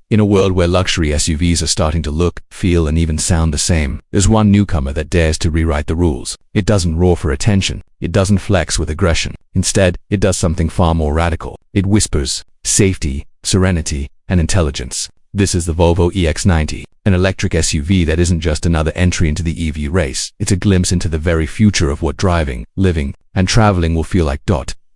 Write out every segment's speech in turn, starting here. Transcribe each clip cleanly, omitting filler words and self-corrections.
In a world where luxury SUVs are starting to look, feel, and even sound the same, there's one newcomer that dares to rewrite the rules. It doesn't roar for attention. It doesn't flex with aggression. Instead, it does something far more radical. It whispers safety, serenity, and intelligence. This is the Volvo EX90, an electric SUV that isn't just another entry into the EV race. It's a glimpse into the very future of what driving, living, and traveling will feel like.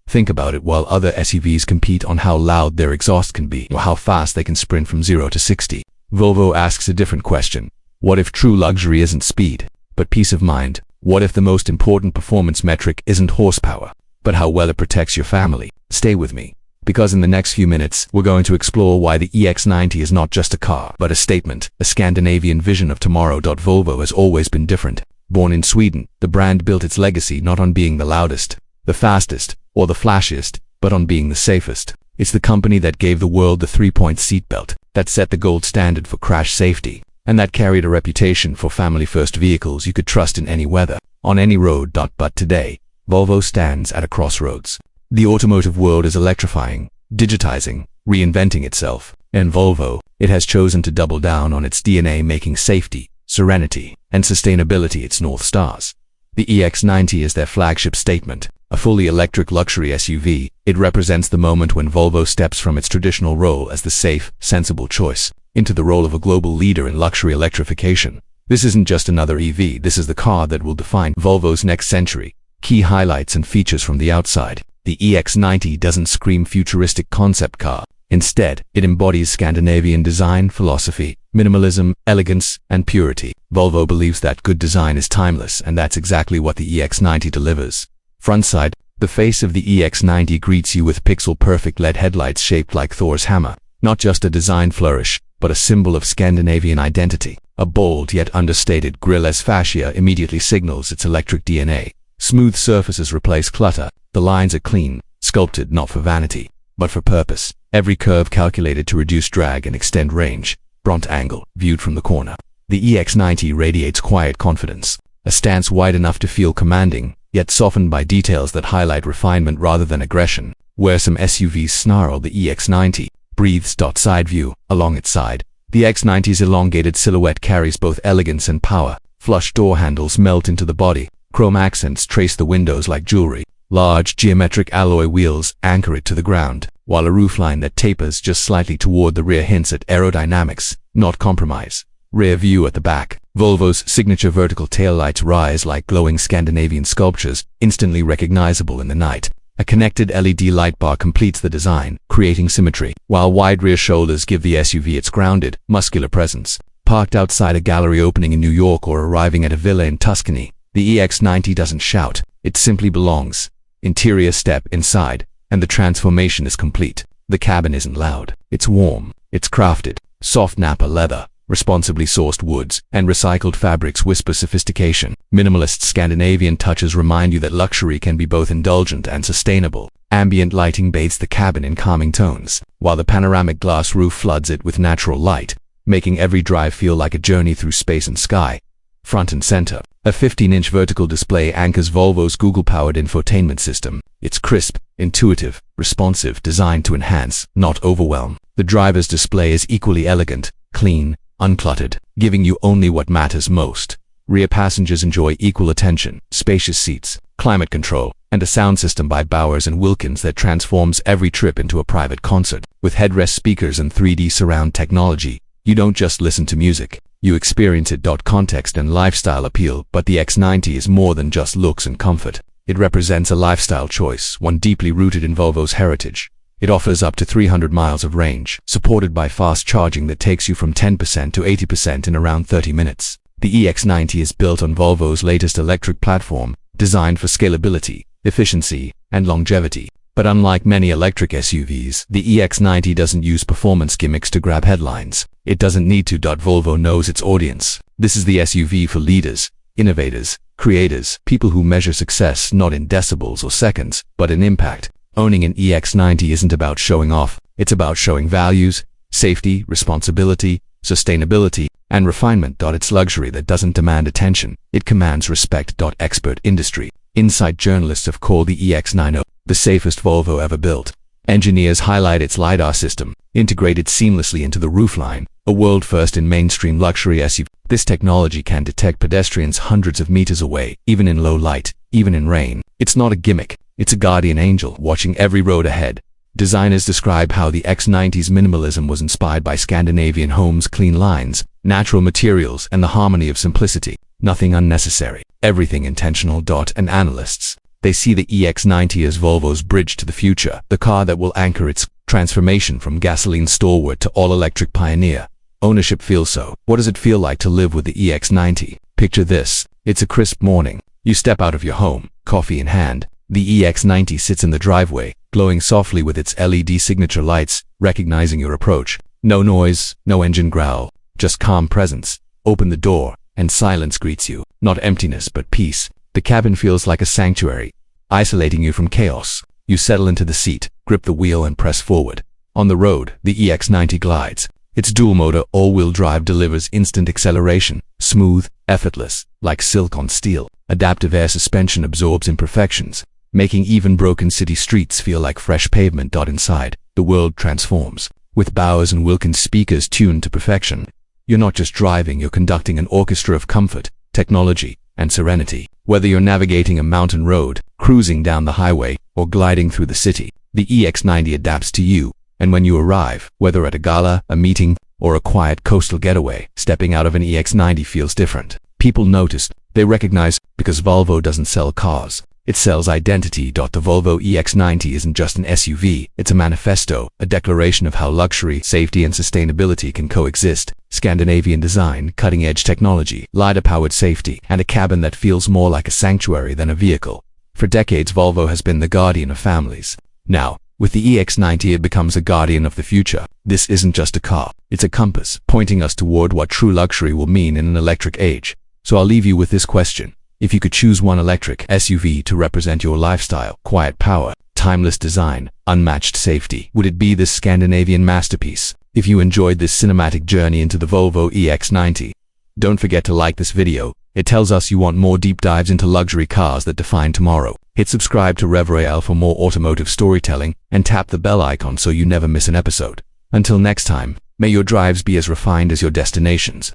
Think about it. While other SUVs compete on how loud their exhaust can be or how fast they can sprint from 0 to 60, Volvo asks a different question. What if true luxury isn't speed, but peace of mind? What if the most important performance metric isn't horsepower, but how well it protects your family? Stay with me, because in the next few minutes, we're going to explore why the EX90 is not just a car, but a statement, a Scandinavian vision of tomorrow. Volvo has always been different. Born in Sweden, the brand built its legacy not on being the loudest, the fastest, or the flashiest, but on being the safest. It's the company that gave the world the 3-point seatbelt, that set the gold standard for crash safety, and that carried a reputation for family-first vehicles you could trust in any weather, on any road. But today, Volvo stands at a crossroads. The automotive world is electrifying, digitizing, reinventing itself, and Volvo, it has chosen to double down on its DNA, making safety, serenity, and sustainability its North Stars. The EX90 is their flagship statement, a fully electric luxury SUV. It represents the moment when Volvo steps from its traditional role as the safe, sensible choice into the role of a global leader in luxury electrification. This isn't just another EV, this is the car that will define Volvo's next century. Key highlights and features from the outside. The EX90 doesn't scream futuristic concept car. Instead, it embodies Scandinavian design philosophy, minimalism, elegance, and purity. Volvo believes that good design is timeless, and that's exactly what the EX90 delivers. Front side, the face of the EX90 greets you with pixel-perfect LED headlights shaped like Thor's hammer. Not just a design flourish, but a symbol of Scandinavian identity. A bold yet understated grille-less fascia immediately signals its electric DNA. Smooth surfaces replace clutter. The lines are clean, sculpted not for vanity, but for purpose. Every curve calculated to reduce drag and extend range. Front angle, viewed from the corner. The EX90 radiates quiet confidence. A stance wide enough to feel commanding, yet softened by details that highlight refinement rather than aggression. Where some SUVs snarl, the EX90 breathes. Side view, along its side. The EX90's elongated silhouette carries both elegance and power. Flush door handles melt into the body. Chrome accents trace the windows like jewelry. Large geometric alloy wheels anchor it to the ground, while a roofline that tapers just slightly toward the rear hints at aerodynamics, not compromise. Rear view at the back. Volvo's signature vertical taillights rise like glowing Scandinavian sculptures, instantly recognizable in the night. A connected LED light bar completes the design, creating symmetry, while wide rear shoulders give the SUV its grounded, muscular presence. Parked outside a gallery opening in New York or arriving at a villa in Tuscany, the EX90 doesn't shout, it simply belongs. Interior, step inside, and the transformation is complete. The cabin isn't loud, it's warm, it's crafted. Soft Nappa leather, responsibly sourced woods, and recycled fabrics whisper sophistication. Minimalist Scandinavian touches remind you that luxury can be both indulgent and sustainable. Ambient lighting bathes the cabin in calming tones, while the panoramic glass roof floods it with natural light, making every drive feel like a journey through space and sky. Front and center, a 15-inch vertical display anchors Volvo's Google-powered infotainment system. It's crisp, intuitive, responsive, designed to enhance, not overwhelm. The driver's display is equally elegant, clean, uncluttered, giving you only what matters most. Rear passengers enjoy equal attention, spacious seats, climate control, and a sound system by Bowers & Wilkins that transforms every trip into a private concert. With headrest speakers and 3D surround technology, you don't just listen to music, you experience it. Context and lifestyle appeal. But the EX90 is more than just looks and comfort. It represents a lifestyle choice, one deeply rooted in Volvo's heritage. It offers up to 300 miles of range, supported by fast charging that takes you from 10% to 80% in around 30 minutes. The EX90 is built on Volvo's latest electric platform, designed for scalability, efficiency, and longevity. But unlike many electric SUVs, the EX90 doesn't use performance gimmicks to grab headlines. It doesn't need to. Volvo knows its audience. This is the SUV for leaders, innovators, creators, people who measure success not in decibels or seconds, but in impact. Owning an EX90 isn't about showing off, it's about showing values, safety, responsibility, sustainability, and refinement. It's luxury that doesn't demand attention, it commands respect. Expert industry insight journalists have called the EX90 the safest Volvo ever built. Engineers highlight its Lidar system, integrated seamlessly into the roofline, a world first in mainstream luxury SUV. This technology can detect pedestrians hundreds of meters away, even in low light, even in rain. It's not a gimmick, it's a guardian angel watching every road ahead. Designers describe how the X90's minimalism was inspired by Scandinavian homes' clean lines, natural materials, and the harmony of simplicity. Nothing unnecessary, everything intentional. And analysts, they see the EX90 as Volvo's bridge to the future, the car that will anchor its transformation from gasoline stalwart to all-electric pioneer. Ownership feels so. What does it feel like to live with the EX90? Picture this. It's a crisp morning. You step out of your home, coffee in hand. The EX90 sits in the driveway, glowing softly with its LED signature lights, recognizing your approach. No noise, no engine growl, just calm presence. Open the door, and silence greets you. Not emptiness, but peace. The cabin feels like a sanctuary, isolating you from chaos. You settle into the seat, grip the wheel, and press forward. On the road, the EX90 glides. Its dual-motor all-wheel drive delivers instant acceleration, smooth, effortless, like silk on steel. Adaptive air suspension absorbs imperfections, making even broken city streets feel like fresh pavement. Inside, the world transforms. With Bowers and Wilkins speakers tuned to perfection, you're not just driving, you're conducting an orchestra of comfort, technology, and serenity. Whether you're navigating a mountain road, cruising down the highway, or gliding through the city, the EX90 adapts to you. And when you arrive, whether at a gala, a meeting, or a quiet coastal getaway, stepping out of an EX90 feels different. People notice, they recognize, because Volvo doesn't sell cars. It sells identity. The Volvo EX90 isn't just an SUV, it's a manifesto, a declaration of how luxury, safety, and sustainability can coexist. Scandinavian design, cutting-edge technology, Lidar-powered safety, and a cabin that feels more like a sanctuary than a vehicle. For decades, Volvo has been the guardian of families. Now, with the EX90, it becomes a guardian of the future. This isn't just a car, it's a compass, pointing us toward what true luxury will mean in an electric age. So I'll leave you with this question. If you could choose one electric SUV to represent your lifestyle, quiet power, timeless design, unmatched safety, would it be this Scandinavian masterpiece? If you enjoyed this cinematic journey into the Volvo EX90, don't forget to like this video. It tells us you want more deep dives into luxury cars that define tomorrow. Hit subscribe to Rev Royale for more automotive storytelling, and tap the bell icon so you never miss an episode. Until next time, may your drives be as refined as your destinations.